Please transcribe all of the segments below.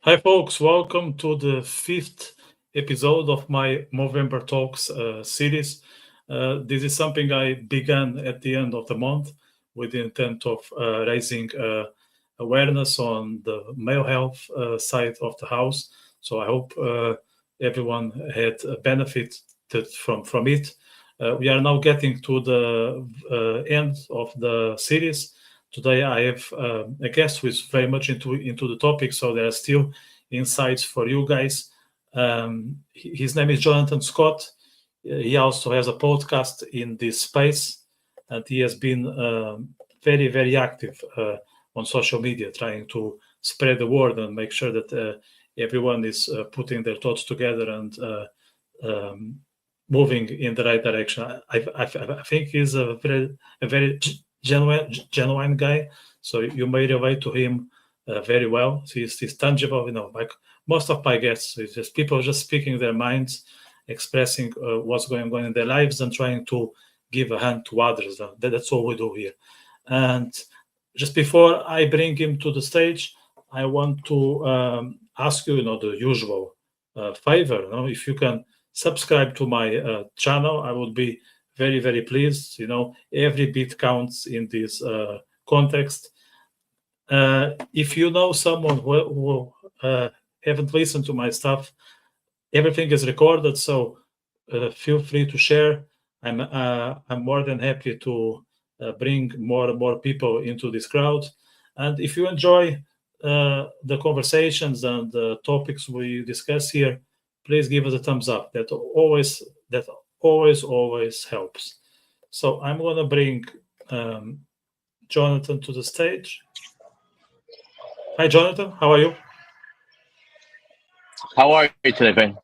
Hi, folks. Welcome to the fifth episode of my Movember Talks series. This is something I began at the end of the month with the intent of raising awareness on the male health side of the house. So I hope everyone had benefited from it. We are now getting to the end of the series. Today I have a guest who is very much into the topic, so there are still insights for you guys. His name is Jonathan Scott. He also has a podcast in this space, and he has been very active on social media, trying to spread the word and make sure that everyone is putting their thoughts together and moving in the right direction. I think he's a very genuine guy. So you may relate to him very well. So he's tangible, like most of my guests. It's just people just speaking their minds, expressing what's going on in their lives, and trying to give a hand to others. That's all we do here. And just before I bring him to the stage, I want to ask you, the usual favor. If you can subscribe to my channel, I would be very pleased. Every bit counts in this context. If you know someone who haven't listened to my stuff, everything is recorded, so feel free to share. I'm more than happy to bring more and more people into this crowd. And if you enjoy the conversations and the topics we discuss here, please give us a thumbs up. That always helps. So I'm gonna bring Jonathan to the stage. Hi, Jonathan. How are you? How are you today, Ben?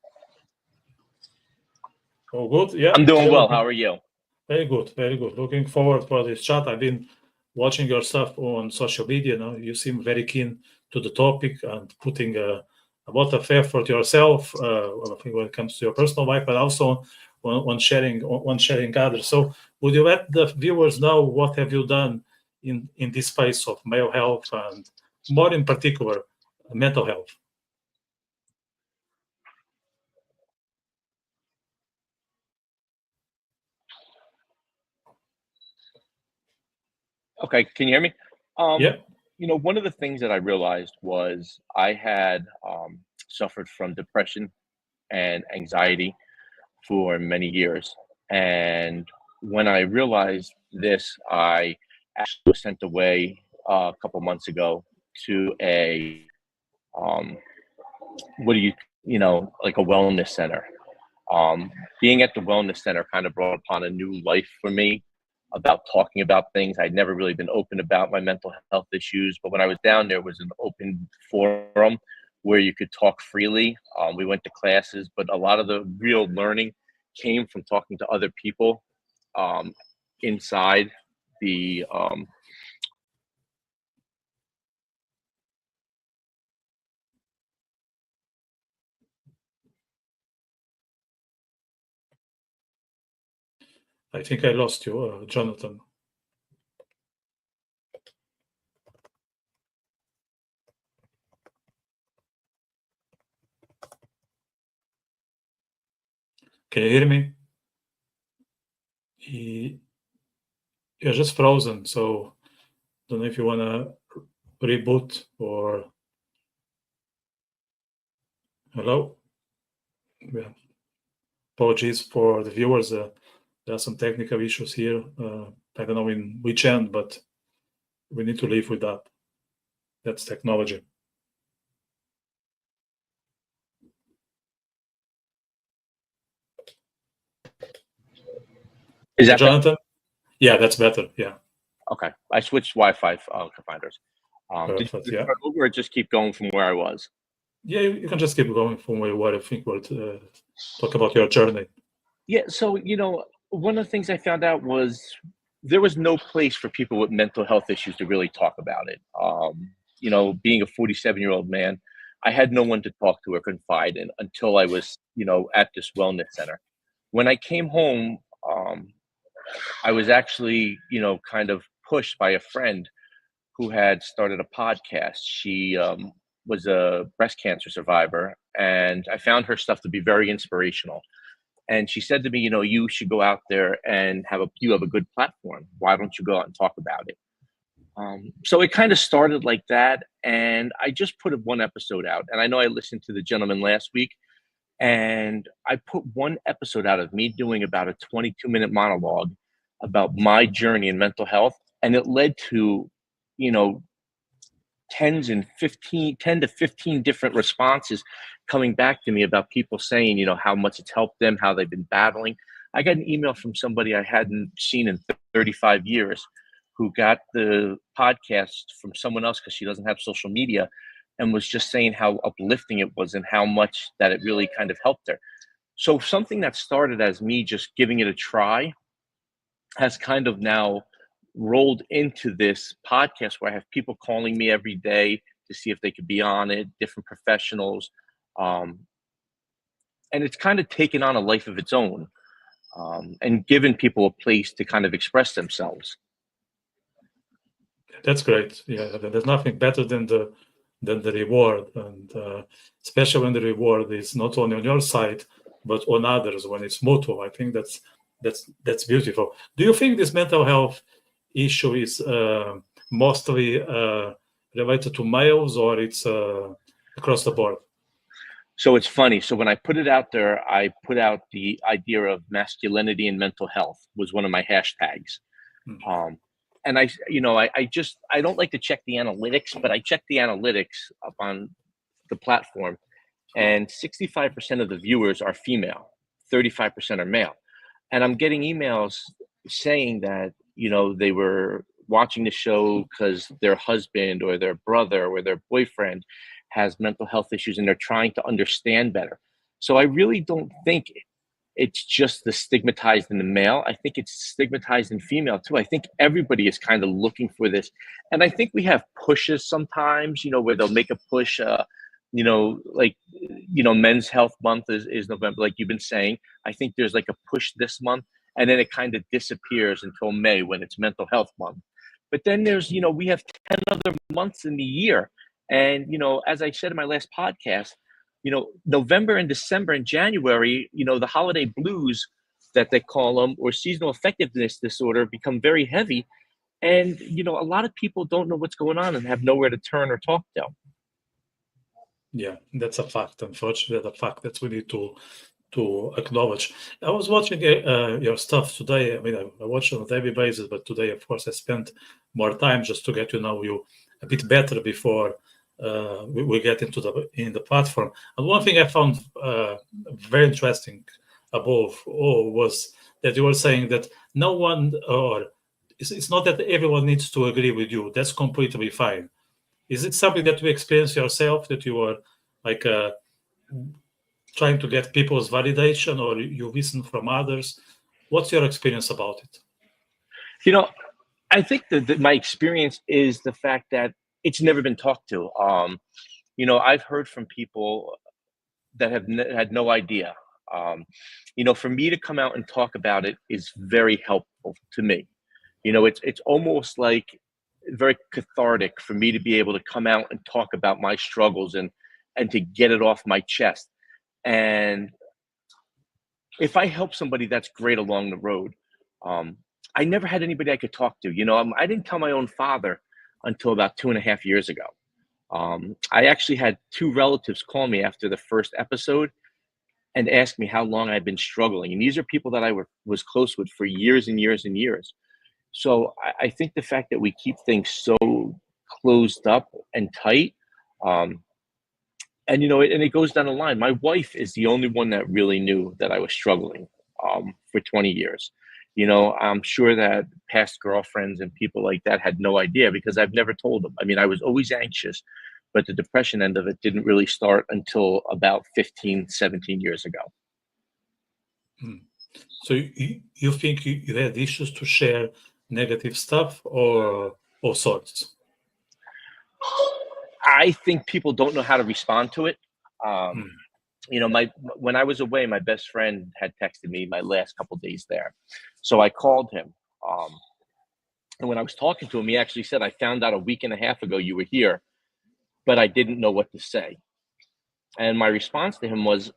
Oh, good. Yeah, I'm doing well. everything. How are you? Very good, very good. Looking forward for this chat. I've been watching your stuff on social media. Now you seem very keen to the topic and putting a lot of effort yourself. I think when it comes to your personal life, but also on sharing others. So, would you let the viewers know what have you done in this space of male health and more in particular mental health? Okay, can you hear me? Um, Yeah. One of the things that I realized was I had suffered from depression and anxiety for many years. And when I realized this, I actually was sent away a couple months ago to um, what do like a wellness center. Being at the wellness center kind of brought upon a new life for me about talking about things. I'd never really been open about my mental health issues, but when I was down there, it was an open forum where you could talk freely. We went to classes, but a lot of the real learning came from talking to other people um, inside the I think I lost you, Jonathan. Can you hear me? You're just frozen. So don't know if you wanna reboot or hello. Yeah. Apologies for the viewers. There are some technical issues here. I don't know in which end, but we need to live with that. That's technology. is that better? Jonathan? Yeah, that's better. Yeah, Okay. I switched Wi-Fi providers. Did perfect. you Yeah, start over or just keep going from where I was? yeah. You can just keep going from where I think we'll talk about your journey. Yeah, so one of the things I found out was there was no place for people with mental health issues to really talk about it. Being a 47-year-old man, I had no one to talk to or confide in until I was, at this wellness center. When I came home, I was actually, kind of pushed by a friend who had started a podcast. She was a breast cancer survivor, and I found her stuff to be very inspirational. And she said to me, you should go out there and you have a good platform. Why don't you go out and talk about it? So it kind of started like that. And I just put one episode out. And I know I listened to the gentleman last week, and I put one episode out of me doing about a 22-minute monologue about my journey in mental health. And it led to, you know, 10 to 15 different responses coming back to me about people saying, how much it's helped them, how they've been battling. I got an email from somebody I hadn't seen in 35 years who got the podcast from someone else because she doesn't have social media, and was just saying how uplifting it was and how much that it really kind of helped her. So something that started as me just giving it a try has kind of now rolled into this podcast where I have people calling me every day to see if they could be on it, different professionals. And it's kind of taken on a life of its own, and given people a place to kind of express themselves. That's great. Yeah, there's nothing better than the reward, and especially when the reward is not only on your side but on others, when it's mutual. I think that's beautiful. Do you think this mental health issue is mostly related to males, or it's across the board? So it's funny. So when I put it out there, I put out the idea of masculinity and mental health was one of my hashtags. And I don't like to check the analytics, but I check the analytics up on the platform, and 65% of the viewers are female, 35% are male. And I'm getting emails saying that, they were watching the show because their husband or their brother or their boyfriend has mental health issues and they're trying to understand better. So I really don't think it's just the stigmatized in the male. I think it's stigmatized in female too. I think everybody is kind of looking for this. And I think we have pushes sometimes, where they'll make a push, Men's Health Month is November, like you've been saying. I think there's like a push this month, and then it kind of disappears until May when it's Mental Health Month. But then there's, we have 10 other months in the year. And, as I said in my last podcast, November and December and January, the holiday blues that they call them, or seasonal affectiveness disorder, become very heavy. And, a lot of people don't know what's going on and have nowhere to turn or talk to. Yeah, that's a fact. Unfortunately, the fact that we need to acknowledge. I was watching your stuff today. I mean, I watch it on a daily basis, but today, of course, I spent more time just to get to know you a bit better before we get into the platform. And one thing I found very interesting above all was that you were saying that no one, or it's not that everyone needs to agree with you. That's completely fine. Is it something that you experience yourself, that you are like trying to get people's validation, or you listen from others? What's your experience about it? I think that my experience is the fact that it's never been talked to. I've heard from people that have had no idea. For me to come out and talk about it is very helpful to me. It's almost like very cathartic for me to be able to come out and talk about my struggles and to get it off my chest. And if I help somebody, that's great along the road. I never had anybody I could talk to. I didn't tell my own father until about 2.5 years ago. I actually had 2 relatives call me after the first episode and ask me how long I'd been struggling. And these are people that I was close with for years and years and years. So I think the fact that we keep things so closed up and tight, and it goes down the line. My wife is the only one that really knew that I was struggling for 20 years. I'm sure that past girlfriends and people like that had no idea because I've never told them. I mean, I was always anxious, but the depression end of it didn't really start until about 15, 17 years ago. So you think you had issues to share negative stuff, or all sorts? I think people don't know how to respond to it. When I was away, my best friend had texted me my last couple days there. So I called him. And when I was talking to him, he actually said, I found out a week and a half ago you were here. but I didn't know what to say. And my response to him was,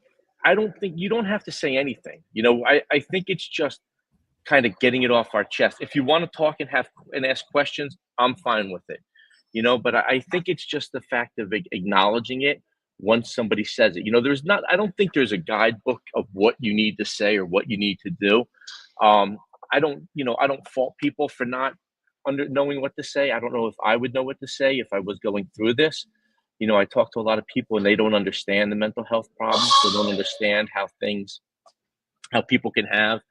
I don't think you don't have to say anything. I think it's just kind of getting it off our chest. If you want to talk and ask questions, I'm fine with it. But I think it's just the fact of acknowledging it once somebody says it. I don't think there's a guidebook of what you need to say or what you need to do. I don't fault people for not knowing what to say. I don't know if I would know what to say if I was going through this. I talk to a lot of people and they don't understand the mental health problems. They don't understand how people can have,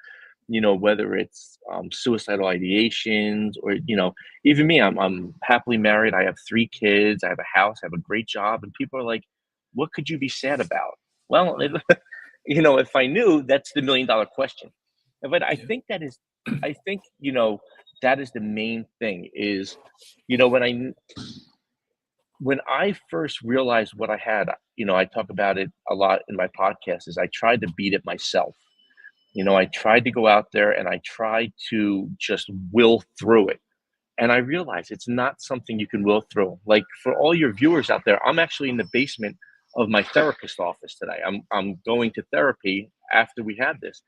whether it's suicidal ideations or, even me, I'm happily married. I have 3 kids. I have a house. I have a great job. And people are like, what could you be sad about? Well, if I knew, that's the $1 million question. But I think that is the main thing is, when I first realized what I had, I talk about it a lot in my podcast, is I tried to beat it myself. I tried to go out there and I tried to just will through it. And I realized it's not something you can will through. Like, for all your viewers out there, I'm actually in the basement of my therapist office today. I'm going to therapy after we have this.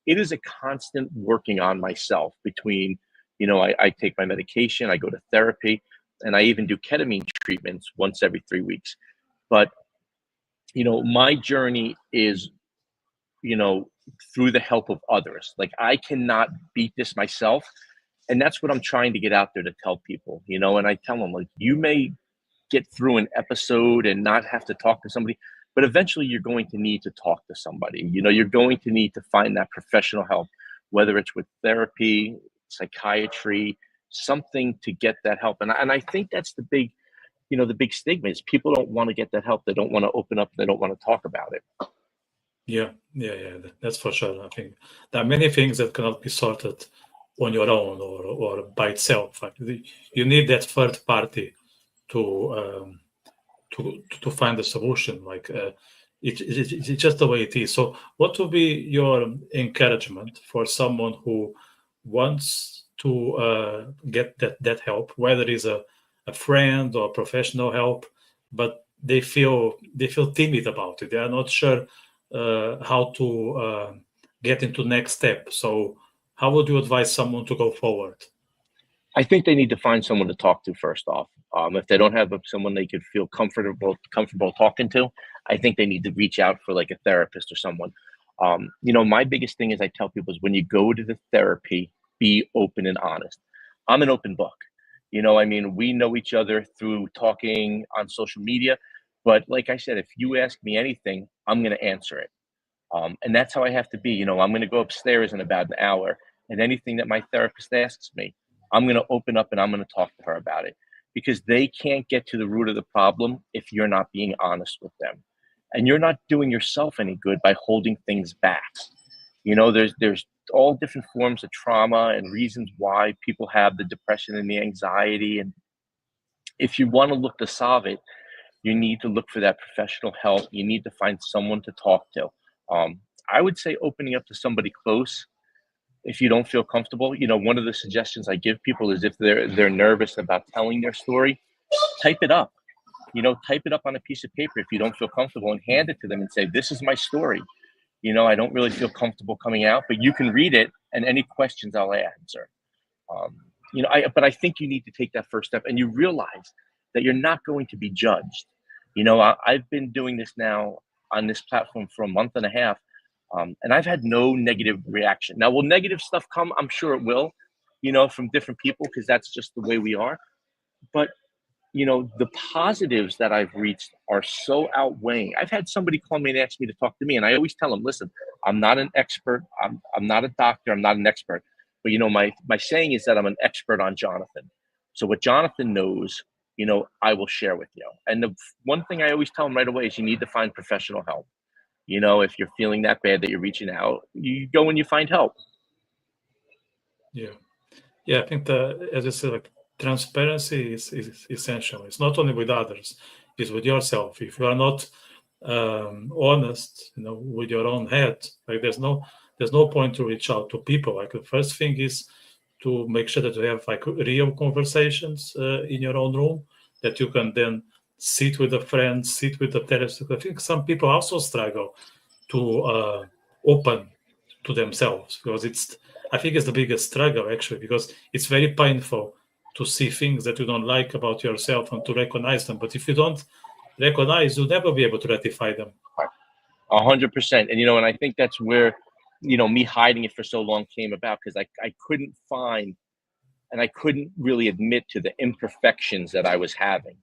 It is a constant working on myself between, I take my medication, I go to therapy, and I even do ketamine treatments once every 3 weeks. But, my journey is, through the help of others. Like, I cannot beat this myself. And that's what I'm trying to get out there to tell people, and I tell them, like, you may get through an episode and not have to talk to somebody, but eventually you're going to need to talk to somebody. You're going to need to find that professional help, whether it's with therapy, psychiatry, something to get that help. And I think that's the big stigma is people don't want to get that help. They don't want to open up. They don't want to talk about it. Yeah. That's for sure. I think there are many things that cannot be sorted on your own or by itself. Like, you need that third party to find a solution. Like, it's just the way it is. So, what would be your encouragement for someone who wants to get that help, whether it's a friend or professional help, but they feel timid about it. They are not sure how to get into next step. So, how would you advise someone to go forward? I think they need to find someone to talk to first off. If they don't have someone they could feel comfortable talking to, I think they need to reach out for like a therapist or someone. My biggest thing is I tell people is when you go to the therapy, be open and honest. I'm an open book. We know each other through talking on social media, but like I said, if you ask me anything, I'm going to answer it. And that's how I have to be. I'm going to go upstairs in about an hour, and anything that my therapist asks me, I'm going to open up and I'm going to talk to her about it, because they can't get to the root of the problem if you're not being honest with them. And you're not doing yourself any good by holding things back. There's all different forms of trauma and reasons why people have the depression and the anxiety. And if you want to look to solve it, you need to look for that professional help. You need to find someone to talk to. I would say opening up to somebody close. If you don't feel comfortable, one of the suggestions I give people is if they're nervous about telling their story, type it up. Type it up on a piece of paper if you don't feel comfortable, and hand it to them and say, this is my story. I don't really feel comfortable coming out, but you can read it, and any questions I'll answer. But I think you need to take that first step, and you realize that you're not going to be judged. I've been doing this now on this platform for a month and a half. And I've had no negative reaction. Now, will negative stuff come? I'm sure it will, from different people, because that's just the way we are. But, the positives that I've reached are so outweighing. I've had somebody call me and ask me to talk to me, and I always tell them, listen, I'm not an expert. I'm not a doctor. I'm not an expert. But, my saying is that I'm an expert on Jonathan. So what Jonathan knows, I will share with you. And the one thing I always tell them right away is you need to find professional help. If you're feeling that bad that you're reaching out, you go and you find help. Yeah. I think as you said, like, transparency is essential. It's not only with others, it's with yourself. If you are not honest, with your own head, like, there's no point to reach out to people. Like, the first thing is to make sure that you have like real conversations in your own room that you can then sit with a friend, sit with a therapist. I think some people also struggle to open to themselves, because I think it's the biggest struggle actually, because it's very painful to see things that you don't like about yourself and to recognize them. But if you don't recognize, you'll never be able to rectify them. 100%. And I think that's where, me hiding it for so long came about, because I couldn't find, and I couldn't really admit to the imperfections that I was having.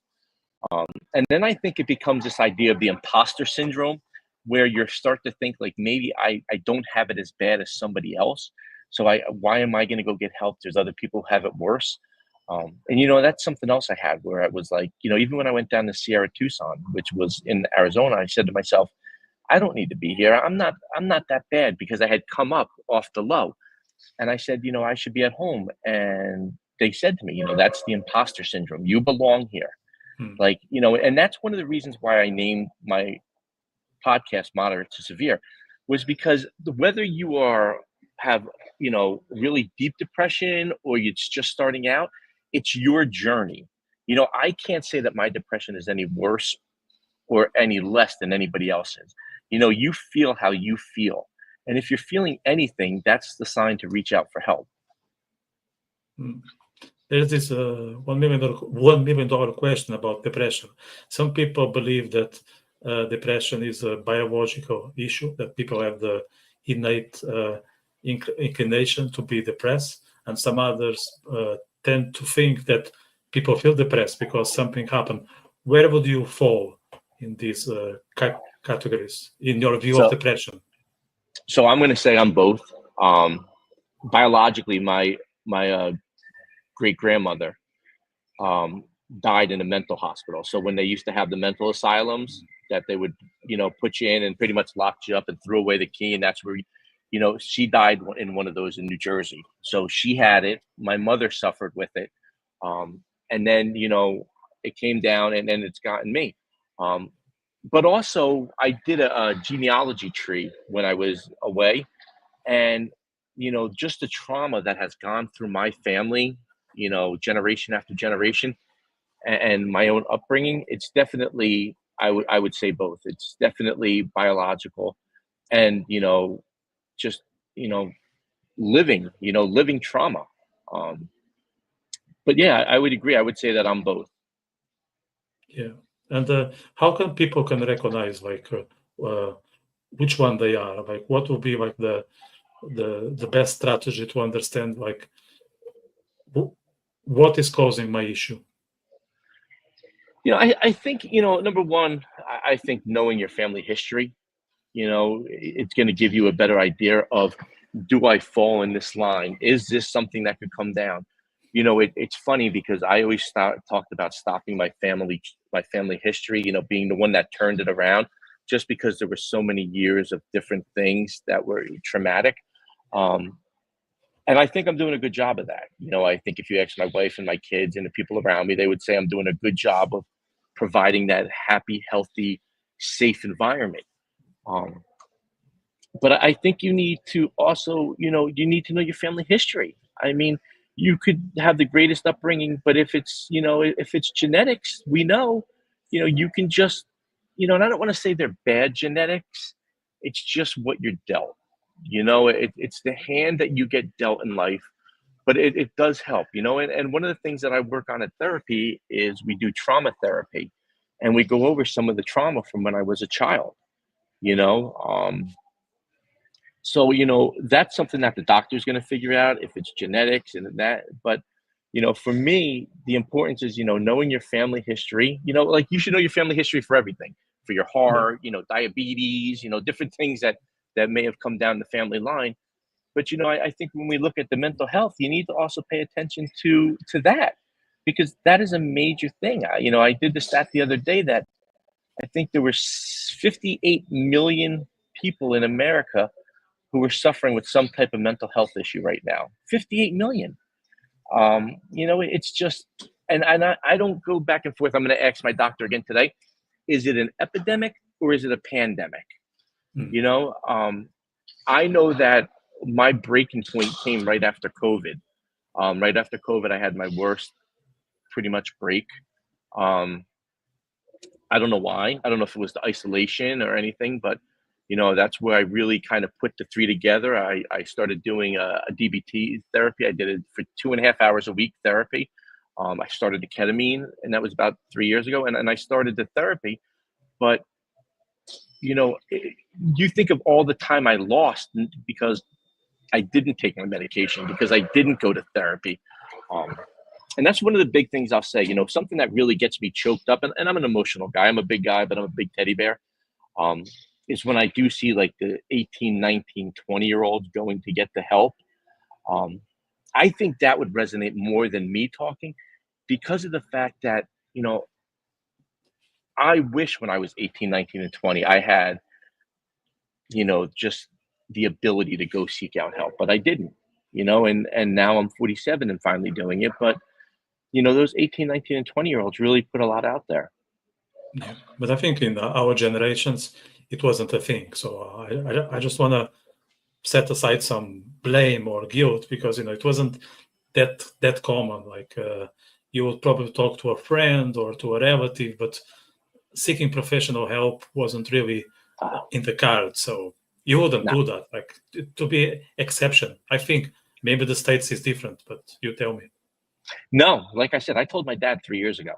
And then I think it becomes this idea of the imposter syndrome, where you start to think like, maybe I don't have it as bad as somebody else. So why am I going to go get help? There's other people who have it worse. And that's something else I had, where I was like, even when I went down to Sierra Tucson, which was in Arizona, I said to myself, I don't need to be here. I'm not that bad, because I had come up off the low. And I said, I should be at home. And they said to me, that's the imposter syndrome. You belong here. And that's one of the reasons why I named my podcast Moderate to Severe, was because whether you have, really deep depression, or it's just starting out, it's your journey. I can't say that my depression is any worse or any less than anybody else's. You feel how you feel. And if you're feeling anything, that's the sign to reach out for help. There's this $1 million question about depression. Some people believe that depression is a biological issue, that people have the innate inclination to be depressed, and some others tend to think that people feel depressed because something happened. Where would you fall in these categories, in your view of depression? So I'm going to say I'm both. Biologically, my great-grandmother died in a mental hospital. So when they used to have the mental asylums, that they would, put you in and pretty much locked you up and threw away the key. And that's where, she died in one of those in New Jersey. So she had it. My mother suffered with it. And then, it came down, and then it's gotten me. But also, I did a genealogy tree when I was away. And, just the trauma that has gone through my family, generation after generation, and my own upbringing, it's definitely, I would say both. It's definitely biological, and, just, living trauma. But yeah, I would agree. I would say that I'm both. Yeah. And how can people recognize which one they are? Like, what will be like the best strategy to understand like what is causing my issue? I think, number one, I think knowing your family history, it's going to give you a better idea of, do I fall in this line? Is this something that could come down? It's funny, because I always talked about stopping my family history, being the one that turned it around, just because there were so many years of different things that were traumatic. And I think I'm doing a good job of that. I think if you ask my wife and my kids and the people around me, they would say I'm doing a good job of providing that happy, healthy, safe environment. But I think you need to also, you need to know your family history. I mean, you could have the greatest upbringing, but if it's genetics, we know, you can just, and I don't want to say they're bad genetics. It's just what you're dealt. It's the hand that you get dealt in life, but it does help, and one of the things that I work on at therapy is we do trauma therapy, and we go over some of the trauma from when I was a child, so, that's something that the doctor's going to figure out, if it's genetics and that. But, for me, the importance is, knowing your family history, like you should know your family history for everything, for your heart, diabetes, different things that may have come down the family line. But, I think when we look at the mental health, you need to also pay attention to that, because that is a major thing. I did the stat the other day that I think there were 58 million people in America who are suffering with some type of mental health issue right now. 58 million. It's just, and I don't go back and forth. I'm going to ask my doctor again today. Is it an epidemic or is it a pandemic? I know that my breaking point came right after COVID. Right after COVID, I had my worst pretty much break. I don't know why. I don't know if it was the isolation or anything, but that's where I really kind of put the three together. I started doing a DBT therapy. I did it for 2.5 hours a week therapy. I started the ketamine, and that was about 3 years ago. And I started the therapy, but you think of all the time I lost because I didn't take my medication, because I didn't go to therapy. Um, and that's one of the big things I'll say, something that really gets me choked up. And I'm an emotional guy. I'm a big guy, but I'm a big teddy bear. Um, is when I do see like the 18, 19, 20-year olds going to get the help. Um, I think that would resonate more than me talking, because of the fact that, I wish when I was 18, 19, and 20, I had, just the ability to go seek out help, but I didn't, and now I'm 47 and finally doing it. But, those 18, 19, and 20-year-olds really put a lot out there. Yeah, but I think in our generations, it wasn't a thing. So I just want to set aside some blame or guilt, because it wasn't that common. Like you would probably talk to a friend or to a relative, but seeking professional help wasn't really in the cards. So you wouldn't No, do that. Like to be exception. I think maybe the States is different, but you tell me. no, like I said, I told my dad 3 years ago,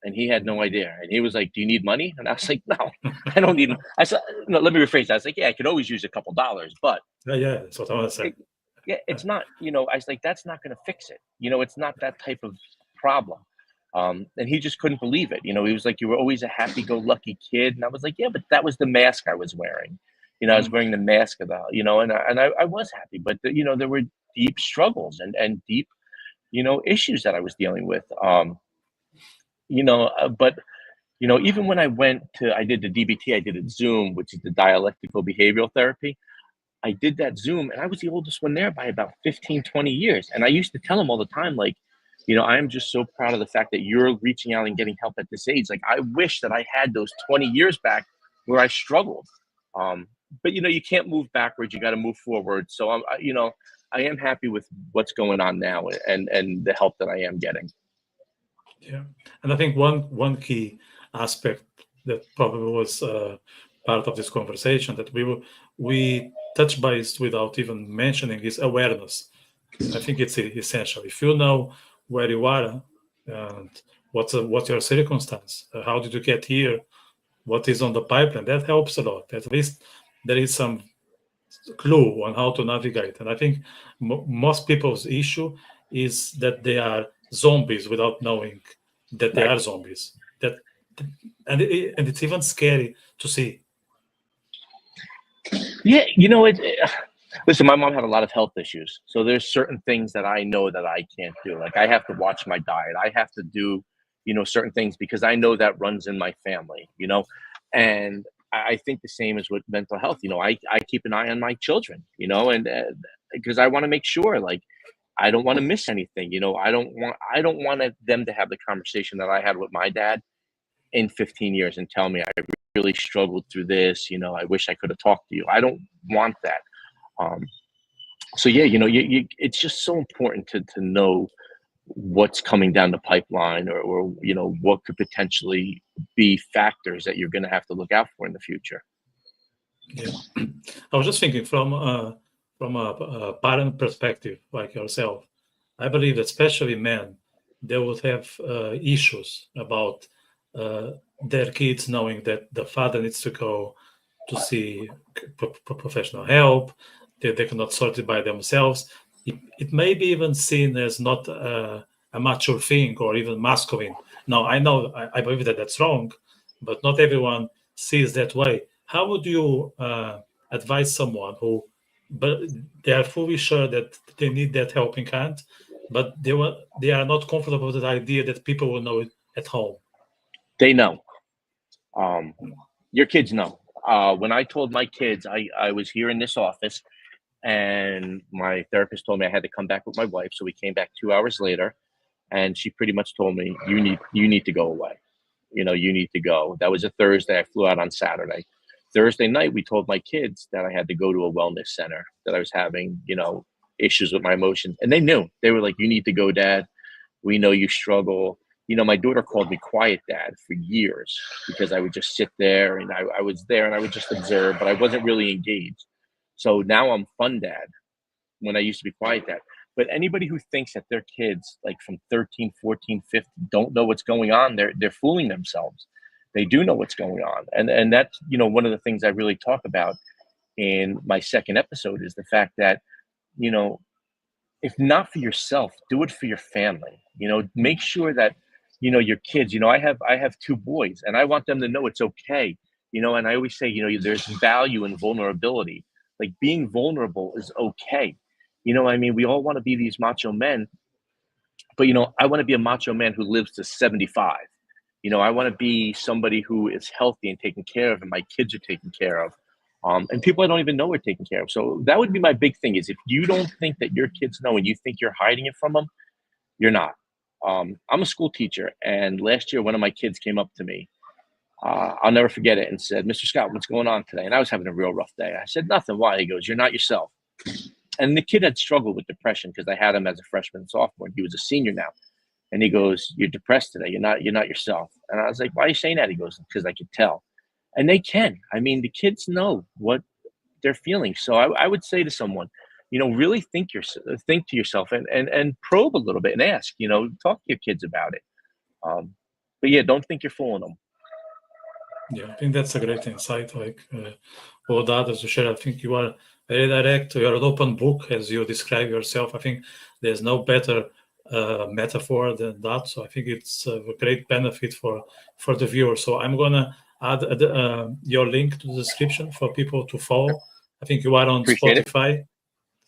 and he had no idea. And he was like, "Do you need money?" And I was like, "No, I don't need." I said, "No, let me rephrase that." I was like, "Yeah, I could always use a couple dollars, but Yeah, that's what I want to say. it, yeah, it's not." I was like, "That's not going to fix it." It's not that type of problem. And he just couldn't believe it. He was like, "You were always a happy-go-lucky kid," and I was like, "Yeah, but that was the mask I was wearing." I was Mm. wearing the mask of the, and I was happy, but there were deep struggles and deep, issues that I was dealing with. But even when I did the DBT, I did it Zoom, which is the dialectical behavioral therapy. I did that Zoom, and I was the oldest one there by about 15, 20 years. And I used to tell him all the time, like, I am just so proud of the fact that you're reaching out and getting help at this age. Like, I wish that I had those 20 years back where I struggled. Um, but you can't move backwards. You got to move forward. So I am happy with what's going on now, and the help that I am getting. Yeah, and I think one key aspect that probably was part of this conversation that we touch base without even mentioning is awareness. I think it's essential. If you know where you are and what's your circumstance, how did you get here, what is on the pipeline, that helps a lot. At least there is some clue on how to navigate. And I think most people's issue is that they are zombies without knowing that they Right. are zombies. And it's even scary to see. Yeah, listen, my mom had a lot of health issues. So there's certain things that I know that I can't do. Like, I have to watch my diet. I have to do, certain things because I know that runs in my family. And I think the same is with mental health. I keep an eye on my children, and because I want to make sure, like, I don't want to miss anything. I don't want them to have the conversation that I had with my dad in 15 years and tell me I really struggled through this. I wish I could have talked to you. I don't want that. Um, so yeah, it's just so important to know what's coming down the pipeline, or what could potentially be factors that you're going to have to look out for in the future. Yeah, I was just thinking from a parent perspective, like yourself. I believe that especially men, they would have issues about uh, their kids knowing that the father needs to go to see professional help. They cannot sort it by themselves. It may be even seen as not a mature thing or even masculine. Now, I know I believe that that's wrong, but not everyone sees that way. How would you advise someone who, but they are fully sure that they need that helping hand, but they are not comfortable with the idea that people will know it at home? They know. Um, your kids know. When I told my kids I was here in this office, and my therapist told me I had to come back with my wife, so we came back 2 hours later, and she pretty much told me, you need to go away. You need to go. That was a Thursday. I flew out on Saturday. Thursday night, we told my kids that I had to go to a wellness center, that I was having, issues with my emotions. And they knew. They were like, "You need to go, Dad. We know you struggle. my daughter called me quiet dad for years because I would just sit there and I was there and I would just observe, but I wasn't really engaged. So now I'm fun dad when I used to be quiet dad. But anybody who thinks that their kids, like from 13, 14, 15, don't know what's going on, they're fooling themselves. They do know what's going on. And that's, one of the things I really talk about in my second episode is the fact that, if not for yourself, do it for your family. Make sure that, your kids, I have two boys and I want them to know it's okay. And I always say, there's value in vulnerability. Like being vulnerable is okay. We all want to be these macho men, but I want to be a macho man who lives to 75. I want to be somebody who is healthy and taken care of and my kids are taken care of. And people I don't even know are taken care of. So that would be my big thing is if you don't think that your kids know and you think you're hiding it from them, you're not. I'm a school teacher, and last year one of my kids came up to me. I'll never forget it and said, "Mr. Scott, what's going on today?" And I was having a real rough day. I said, "Nothing." Why? He goes, "You're not yourself." And the kid had struggled with depression because I had him as a freshman and sophomore. He was a senior now. And he goes, "You're depressed today. You're not yourself." And I was like, "Why are you saying that?" He goes, "Because I could tell." And they can. The kids know what they're feeling. So I would say to someone, really think to yourself and probe a little bit and ask, talk to your kids about it. But yeah, don't think you're fooling them. Yeah, I think that's a great insight. Like all the others to share, I think you are very direct. You are an open book as you describe yourself. I think there's no better metaphor than that. So I think it's a great benefit for the viewer. So I'm gonna add your link to the description for people to follow. I think you are on Appreciate Spotify. It.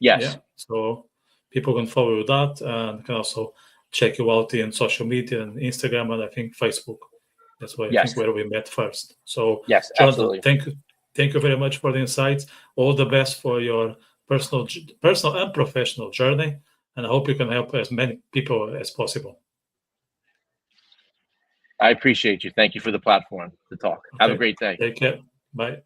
Yes. Yeah. So people can follow that and can also check you out in social media and Instagram and I think Facebook. That's why I think where we met first. So yes, Jonathan, absolutely. thank you very much for the insights. All the best for your personal and professional journey. And I hope you can help as many people as possible. I appreciate you. Thank you for the platform to talk. Okay. Have a great day. Take care. Bye.